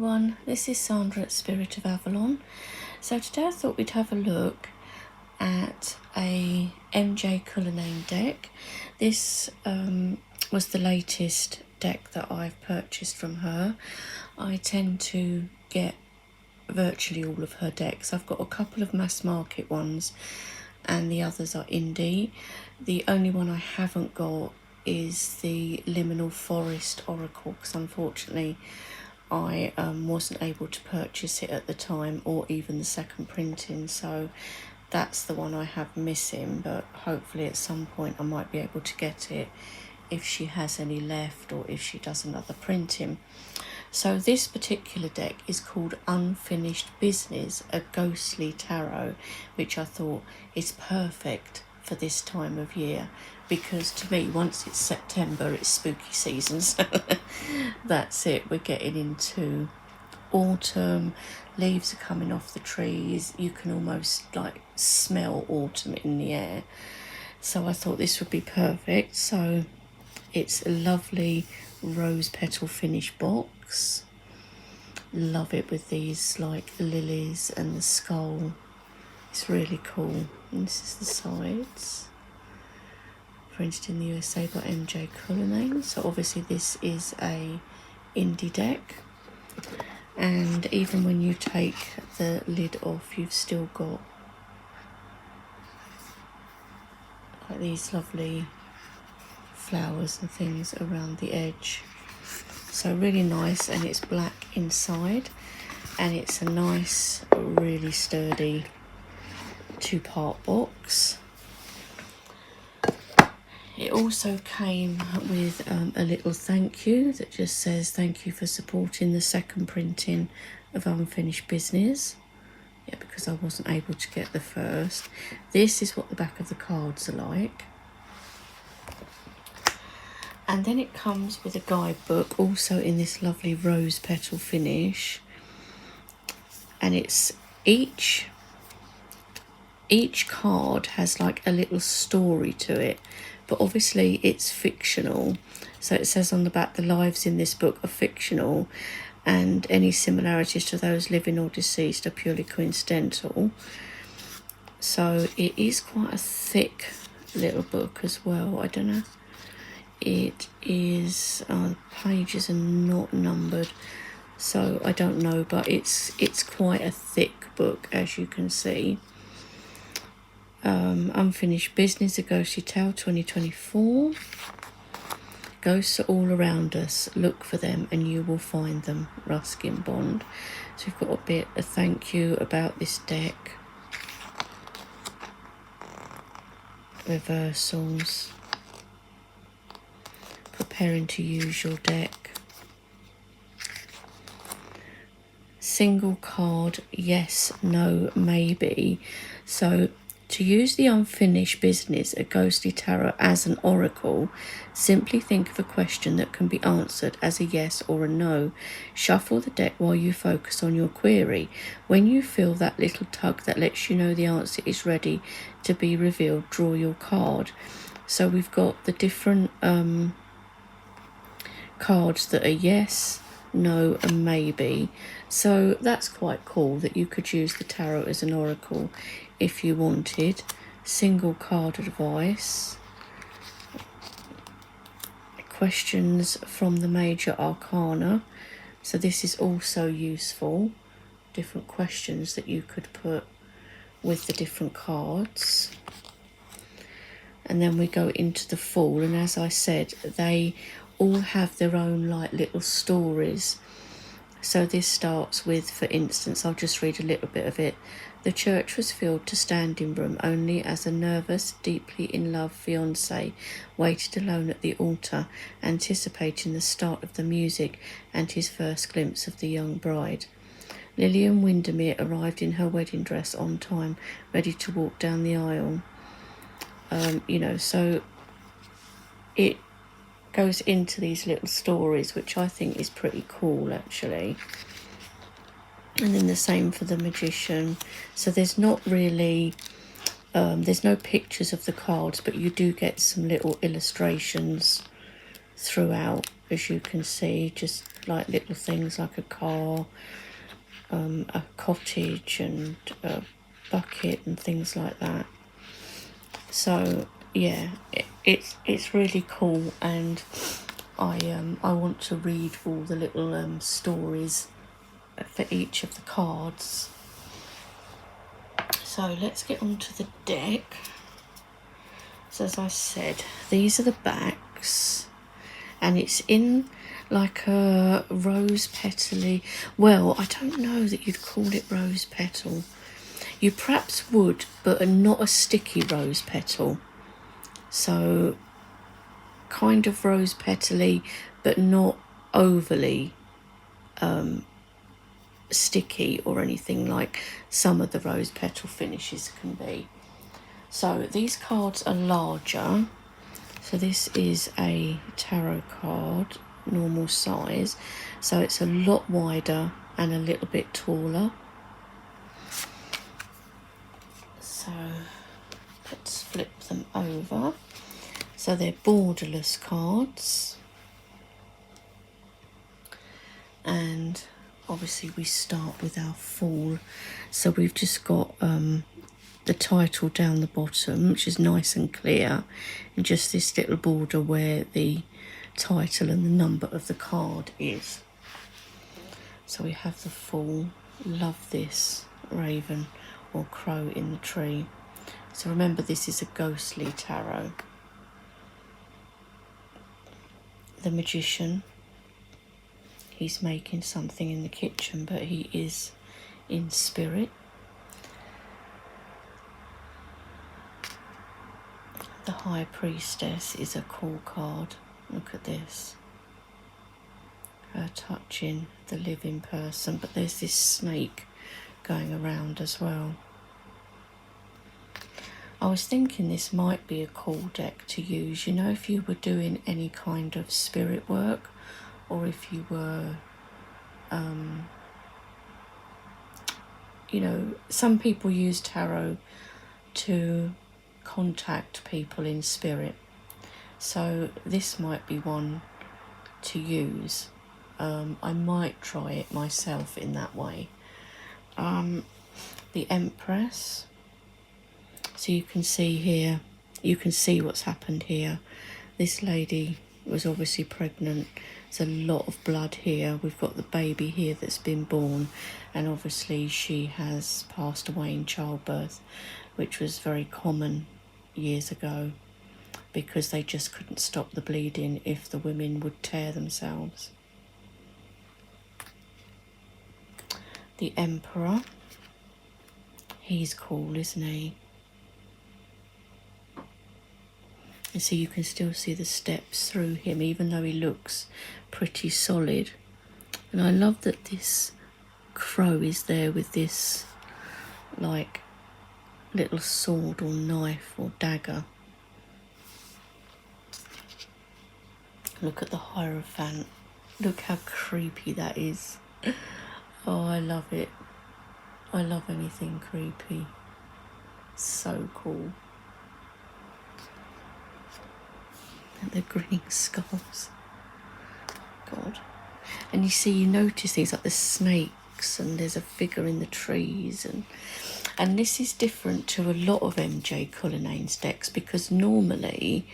everyone, this is Sandra at Spirit of Avalon. So today I thought we'd have a look at a MJ Cullinane deck. This was the latest deck that I've purchased from her. I tend to get virtually all of her decks. I've got a couple of mass market ones and the others are indie. The only one I haven't got is the Liminal Forest Oracle, because unfortunately I wasn't able to purchase it at the time, or even the second printing, so that's the one I have missing, but hopefully at some point I might be able to get it if she has any left or if she does another printing. So this particular deck is called Unfinished Business, a ghostly tarot, which I thought is perfect for this time of year, because to me, once it's September, it's spooky season, so that's it. We're getting into autumn, leaves are coming off the trees, you can almost like smell autumn in the air, so I thought this would be perfect. So it's a lovely rose petal finish box, love it with these like lilies and the skull. It's really cool. And this is the sides. Printed in the USA by MJ Cullinane. So obviously this is a indie deck. And even when you take the lid off, you've still got like these lovely flowers and things around the edge. So really nice, and it's black inside. And it's a nice, really sturdy two-part box. It also came with a little thank you that just says thank you for supporting the second printing of Unfinished Business. Yeah, because I wasn't able to get the first. This is what the back of the cards are like. And then it comes with a guidebook, also in this lovely rose petal finish. And it's each card has like a little story to it, but obviously it's fictional. So it says on the back, the lives in this book are fictional and any similarities to those living or deceased are purely coincidental. So it is quite a thick little book as well. I don't know, it is pages are not numbered, so I don't know, but it's quite a thick book, as you can see. Unfinished Business, a Ghostly Tale 2024. Ghosts are all around us. Look for them and you will find them. Ruskin Bond. So we've got a thank you about this deck. Reversals. Preparing to use your deck. Single card, yes, no, maybe. So to use the Unfinished Business, a ghostly tarot, as an oracle, simply think of a question that can be answered as a yes or a no. Shuffle the deck while you focus on your query. When you feel that little tug that lets you know the answer is ready to be revealed, draw your card. So we've got the different cards that are yes, no and maybe. So that's quite cool that you could use the tarot as an oracle if you wanted. Single card advice. Questions from the major arcana. So this is also useful. Different questions that you could put with the different cards. And then we go into the Fool, and as I said, they all have their own like little stories. So this starts with, for instance, I'll just read a little bit of it. The church was filled to standing room only as a nervous, deeply in love fiancé waited alone at the altar, anticipating the start of the music and his first glimpse of the young bride. Lillian Windermere arrived in her wedding dress on time, ready to walk down the aisle. So it goes into these little stories, which I think is pretty cool actually. And then the same for the Magician. So there's not really there's no pictures of the cards, but you do get some little illustrations throughout, as you can see, just like little things like a car, a cottage and a bucket and things like that. So yeah, it's really cool, and I want to read all the little stories for each of the cards. So let's get onto the deck. So as I said, these are the backs, and it's in like a rose petally. Well, I don't know that you'd call it rose petal. You perhaps would, but not a sticky rose petal. So kind of rose petally, but not overly sticky or anything like some of the rose petal finishes can be. So these cards are larger. So this is a tarot card, normal size. So it's a lot wider and a little bit taller. So let's flip them over. So they're borderless cards. And obviously we start with our Fool. So we've just got the title down the bottom, which is nice and clear, and just this little border where the title and the number of the card is. So we have the Fool. Love this raven or crow in the tree. So remember, this is a ghostly tarot. The Magician. He's making something in the kitchen, but he is in spirit. The High Priestess is a cool card. Look at this. Her touching the living person, but there's this snake going around as well. I was thinking this might be a cool deck to use, you know, if you were doing any kind of spirit work, or if you were, you know, some people use tarot to contact people in spirit. So this might be one to use. I might try it myself in that way. The Empress. So you can see here, you can see what's happened here. This lady was obviously pregnant. There's a lot of blood here. We've got the baby here that's been born, and obviously she has passed away in childbirth, which was very common years ago because they just couldn't stop the bleeding if the women would tear themselves. The Emperor. He's cool, isn't he? And so you can still see the steps through him, even though he looks pretty solid. And I love that this crow is there with this, like, little sword or knife or dagger. Look at the Hierophant. Look how creepy that is. Oh, I love it. I love anything creepy. So cool. And the green skulls. God. And you see, you notice things like the snakes, and there's a figure in the trees, and this is different to a lot of MJ Cullinane's decks, because normally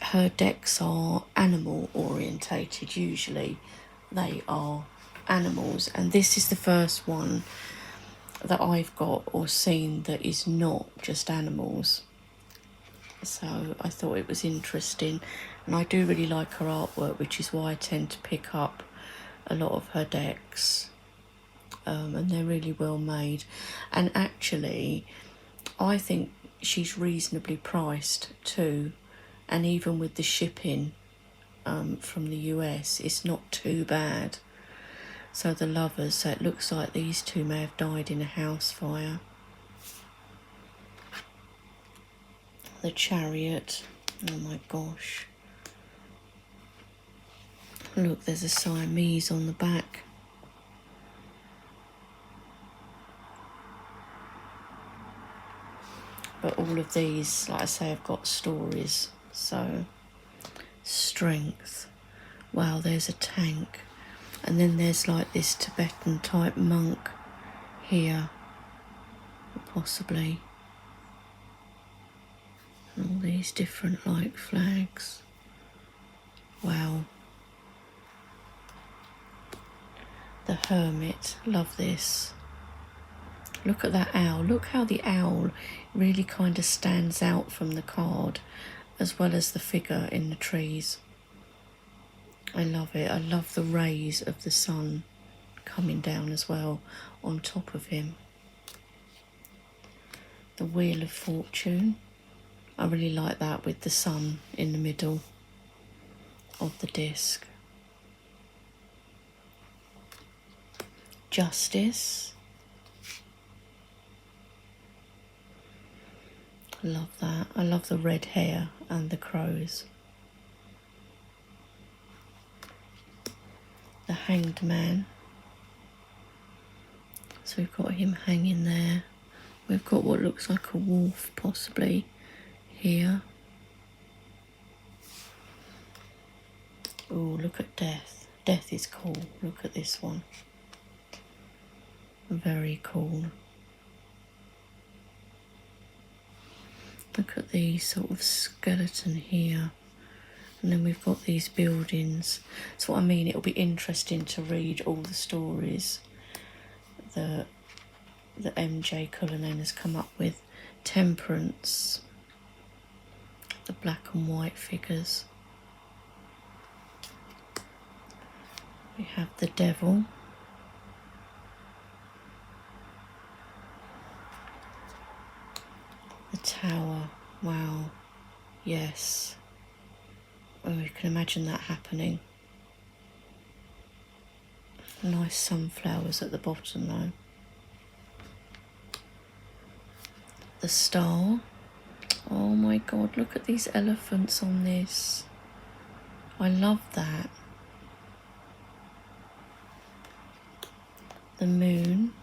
her decks are animal orientated. Usually they are animals, and this is the first one that I've got or seen that is not just animals. So I thought it was interesting, and I do really like her artwork, which is why I tend to pick up a lot of her decks, and they're really well made. And actually I think she's reasonably priced too, and even with the shipping from the US, it's not too bad. So the Lovers, so it looks like these two may have died in a house fire. The Chariot. Oh my gosh. Look, there's a Siamese on the back. But all of these, like I say, have got stories. So, Strength. Wow, there's a tank. And then there's like this Tibetan type monk here, possibly. And all these different like flags. Wow. The hermit, love this. Look at that owl. Look how the owl really kind of stands out from the card, as well as the figure in the trees. I love it. I love the rays of the sun coming down as well on top of him. The Wheel of Fortune. I really like that with the sun in the middle of the disc. Justice. I love that. I love the red hair and the crows. The Hanged Man. So we've got him hanging there. We've got what looks like a wolf possibly here. Oh, look at Death. Death is cool. Look at this one. Very cool. Look at the sort of skeleton here. And then we've got these buildings. That's what I mean. It'll be interesting to read all the stories that MJ Cullinan has come up with. Temperance. The black and white figures. We have the devil. The tower. Wow. Yes. Oh, you can imagine that happening. Nice sunflowers at the bottom though. The star. Oh my god, look at these elephants on this. I love that. The moon.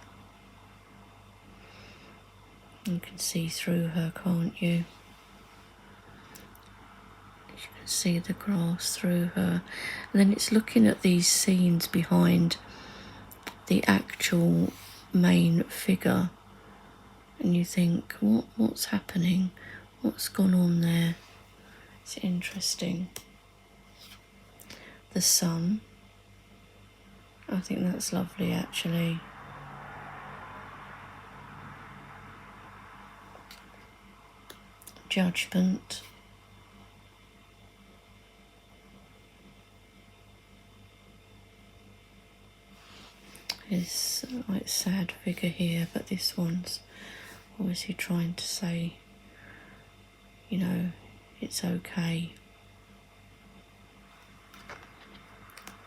You can see through her, can't you? You can see the grass through her. And then it's looking at these scenes behind the actual main figure. And you think, what's happening? What's gone on there? It's interesting. The sun. I think that's lovely actually. Judgment. Is like sad figure here, but this one's obviously trying to say, you know, it's okay.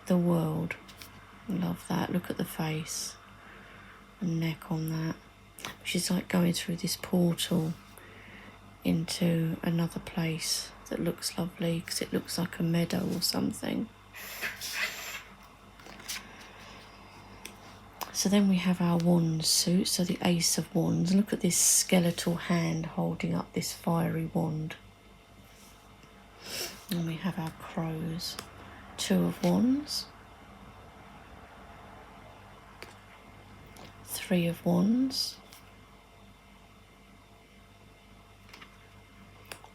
The world. Love that. Look at the face and neck on that. She's like going through this portal into another place that looks lovely because it looks like a meadow or something. So then we have our wands suit, so the Ace of Wands. Look at this skeletal hand holding up this fiery wand. And we have our crows. Two of Wands. Three of Wands.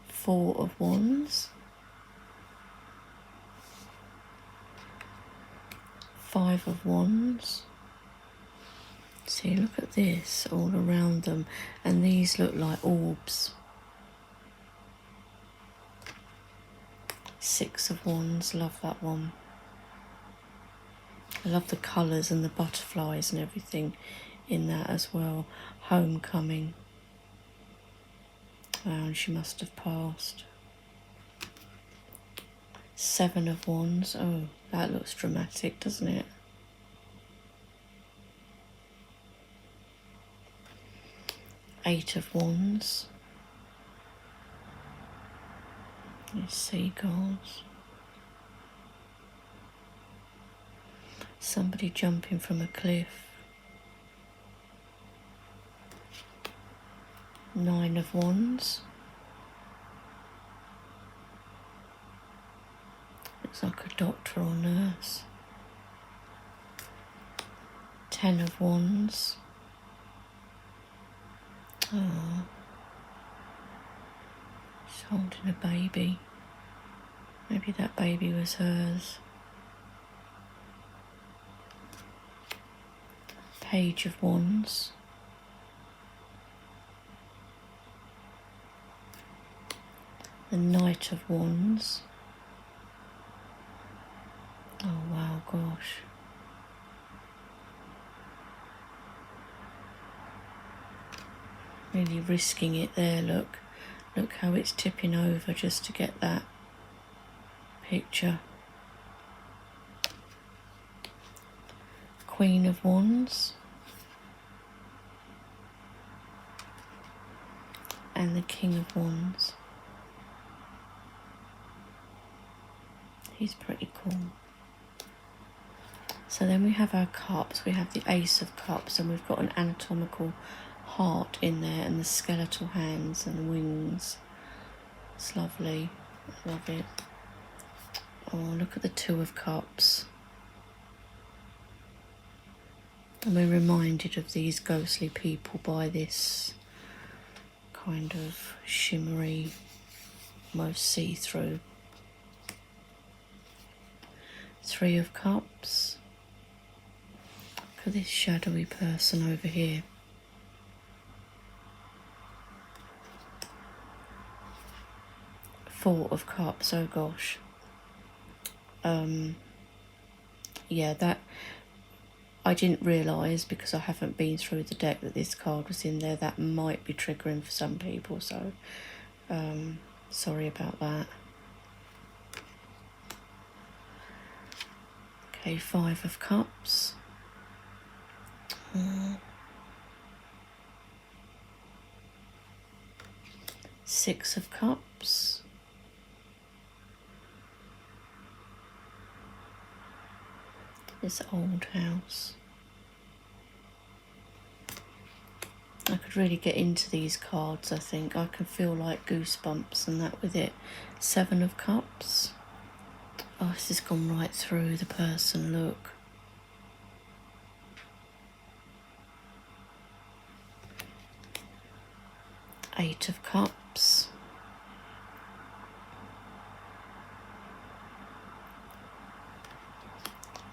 Four of Wands. Five of Wands. See, look at this all around them, and these look like orbs. Six of Wands, love that one. I love the colours and the butterflies and everything in that as well. Homecoming. Wow, and she must have passed. Seven of Wands. Oh, that looks dramatic, doesn't it? Eight of Wands. These seagulls. Somebody jumping from a cliff. Nine of Wands. Looks like a doctor or nurse. 10 of Wands. Oh, she's holding a baby. Maybe that baby was hers. Page of Wands. The Knight of Wands. Oh wow, gosh. Really risking it there, look. Look how it's tipping over just to get that picture. Queen of Wands. And the King of Wands. He's pretty cool. So then we have our cups. We have the Ace of Cups, and we've got an anatomical heart in there, and the skeletal hands and wings. It's lovely. I love it. Oh, look at the Two of Cups. And we're reminded of these ghostly people by this kind of shimmery, almost see-through. Three of Cups. Look at this shadowy person over here. Four of Cups, oh gosh. Yeah, that I didn't realise, because I haven't been through the deck, that this card was in there. That might be triggering for some people, so sorry about that. Okay, Five of Cups. Six of Cups. This old house. I could really get into these cards, I think. I can feel like goosebumps and that with it. Seven of Cups. Oh, this has gone right through the person, look. Eight of Cups.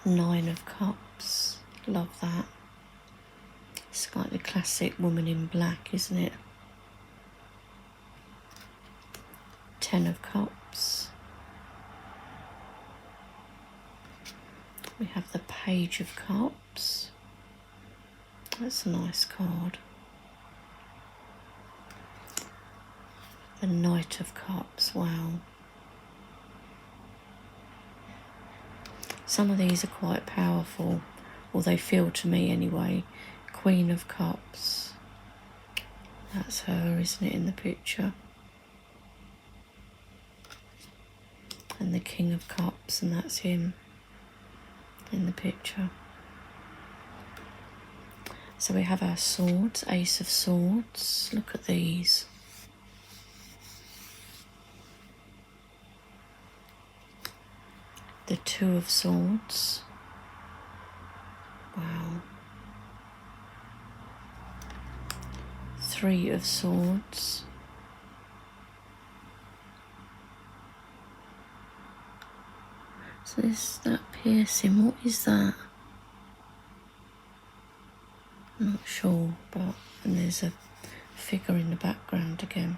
Nine of Cups. Love that. It's like the classic woman in black, isn't it? Ten of Cups. We have the Page of Cups. That's a nice card. The Knight of Cups, wow. Some of these are quite powerful, or they feel to me anyway. Queen of Cups. That's her, isn't it, in the picture? And the King of Cups, and that's him in the picture. So we have our swords, Ace of Swords. Look at these. The Two of Swords. Wow. Three of Swords. So that piercing, what is that? I'm not sure, but and there's a figure in the background again.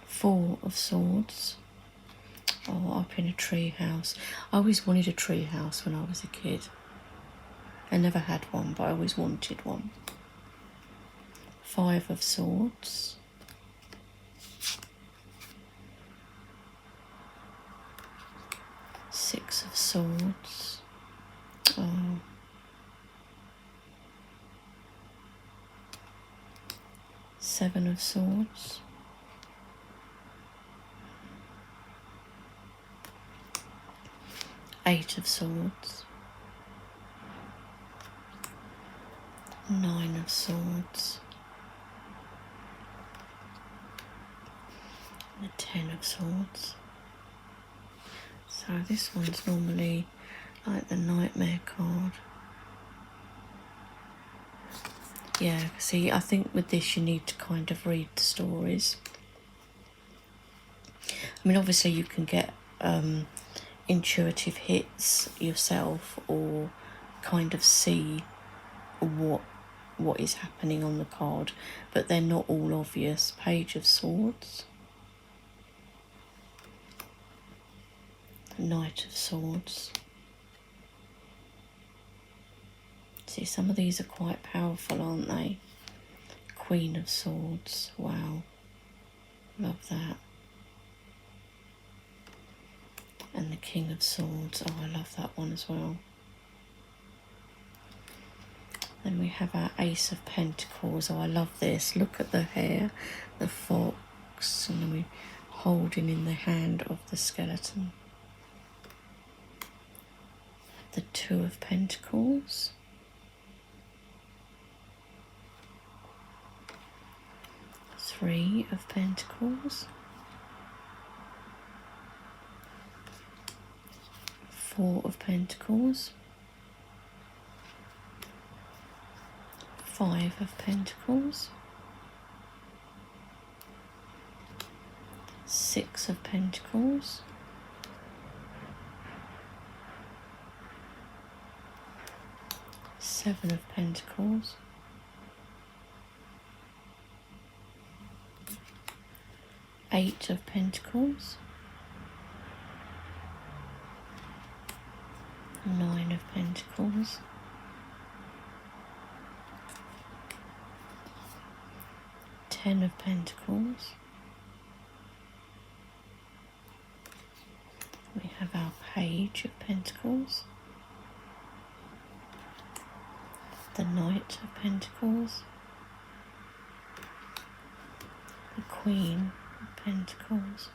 Four of Swords. Oh, up in a tree house. I always wanted a tree house when I was a kid. I never had one, but I always wanted one. Five of Swords. Six of Swords. Oh. Seven of Swords. Eight of Swords. Nine of Swords. The Ten of Swords. So this one's normally like the nightmare card. Yeah, see, I think with this you need to kind of read the stories. I mean, obviously you can get intuitive hits yourself, or kind of see what is happening on the card, but they're not all obvious. Page of Swords, Knight of Swords. See, some of these are quite powerful, aren't they? Queen of Swords, wow, love that. And the King of Swords, oh, I love that one as well. Then we have our Ace of Pentacles, oh, I love this. Look at the hair, the fox, and then we're holding in the hand of the skeleton. The Two of Pentacles. Three of Pentacles. Four of Pentacles. Five of Pentacles. Six of Pentacles. Seven of Pentacles. Eight of Pentacles. Nine of Pentacles. Ten of Pentacles. We have our Page of Pentacles. The Knight of Pentacles. The Queen of Pentacles.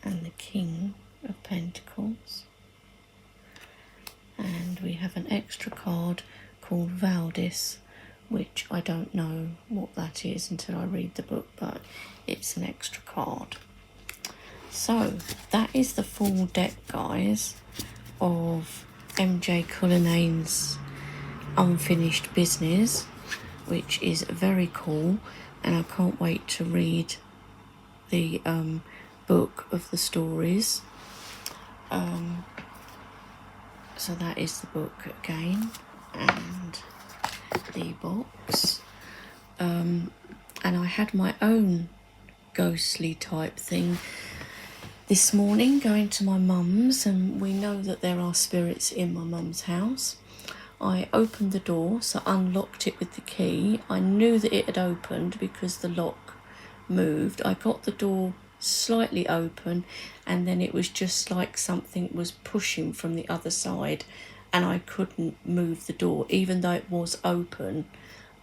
And the King of Pentacles. And we have an extra card called VALDIS, which I don't know what that is until I read the book, but it's an extra card. So that is the full deck, guys, of MJ Cullinane's Unfinished Business, which is very cool, and I can't wait to read the book of the stories. So that is the book again, and the box. And I had my own ghostly type thing this morning, going to my mum's, and we know that there are spirits in my mum's house. I opened the door, so unlocked it with the key. I knew that it had opened because the lock moved. I got the door slightly open, and then it was just like something was pushing from the other side, and I couldn't move the door. Even though it was open,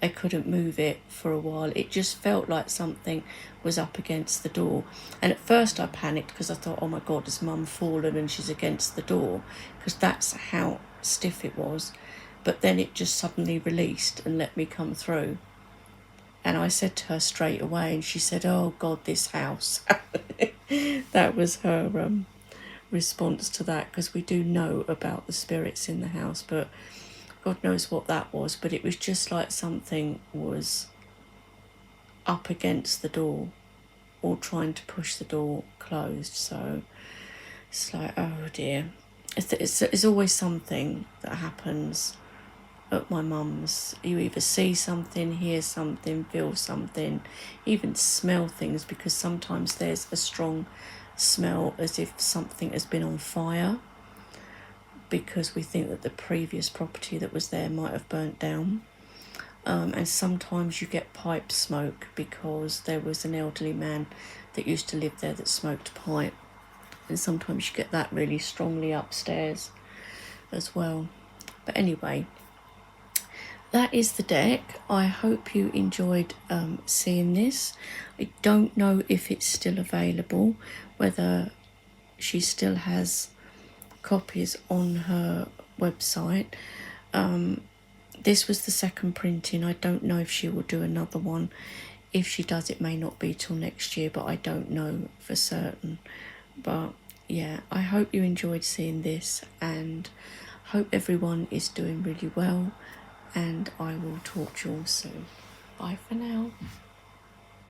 I couldn't move it for a while. It just felt like something was up against the door. And at first I panicked because I thought, oh my God, has Mum fallen and she's against the door? Because that's how stiff it was. But then it just suddenly released and let me come through. And I said to her straight away, and she said, oh God, this house. That was her response to that, because we do know about the spirits in the house, but God knows what that was. But it was just like something was up against the door or trying to push the door closed. So it's like, oh dear. It's always something that happens at my mum's. You either see something, hear something, feel something, even smell things, because sometimes there's a strong smell as if something has been on fire, because we think that the previous property that was there might have burnt down. And sometimes you get pipe smoke, because there was an elderly man that used to live there that smoked pipe, and sometimes you get that really strongly upstairs as well. But anyway, that is the deck. I hope you enjoyed seeing this. I don't know if it's still available, whether she still has copies on her website. This was the second printing. I don't know if she will do another one. If she does, it may not be till next year, but I don't know for certain. But yeah, I hope you enjoyed seeing this, and hope everyone is doing really well, and I will talk to you all soon. Bye for now.